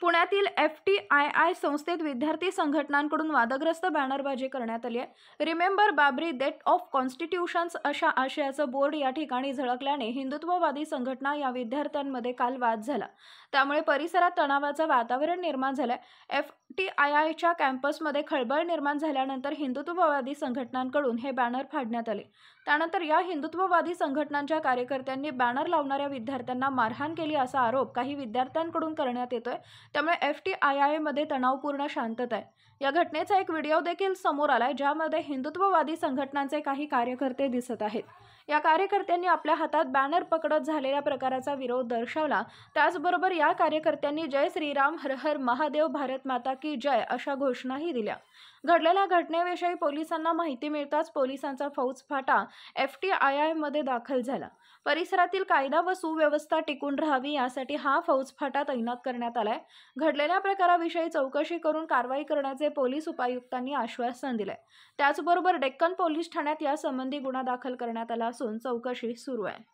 पुण्यातील FTII संस्थेत विद्यार्थी संघटनांकडून वादग्रस्त बॅनरबाजी करण्यात आली आहे। रिमेंबर बाबरी डेट ऑफ कॉन्स्टिट्यूशन्स अशा आशयाचं बोर्ड या ठिकाणी झळकल्याने हिंदुत्ववादी संघटना या विद्यार्थ्यांमध्ये काल वाद झाला। त्यामुळे परिसरात तणावाचं वातावरण निर्माण झालंय। FTIIच्या कॅम्पसमध्ये खळबळ निर्माण झाल्यानंतर हिंदुत्ववादी संघटनांकडून हे बॅनर फाडण्यात आले। त्यानंतर या हिंदुत्ववादी संघटनांच्या कार्यकर्त्यांनी बॅनर लावणाऱ्या विद्यार्थ्यांना मारहाण केली असा आरोप काही विद्यार्थ्यांकडून करण्यात येतोय। त्यामुळे FTII मध्ये तणावपूर्ण शांतता आहे। या घटनेचा एक व्हिडिओ देखील समोर आलाय, ज्यामध्ये हिंदुत्ववादी संघटनांचे काही कार्यकर्ते दिसत आहेत। या कार्यकर्त्यांनी आपल्या हातात बॅनर पकडत झालेल्या प्रकाराचा विरोध दर्शवला। त्याचबरोबर या कार्यकर्त्यांनी जय श्रीराम, हर हर महादेव, भारत माता की जय अशा घोषणाही दिल्या। घडलेल्या घटनेविषयी पोलिसांना माहिती मिळताच पोलिसांचा फौजफाटा FTII मध्ये दाखल झाला। परिसरातील कायदा व सुव्यवस्था टिकून राहावी यासाठी हा फौजफाटा तैनात करण्यात आलाय। घडलेल्या प्रकाराविषयी चौकशी करून कारवाई करण्याचे पोलीस उपायुक्तांनी आश्वासन दिले। त्याचबरोबर डेक्कन पोलीस ठाण्यात यासंबंधी गुन्हा दाखल करण्यात आला असून चौकशी सुरू आहे।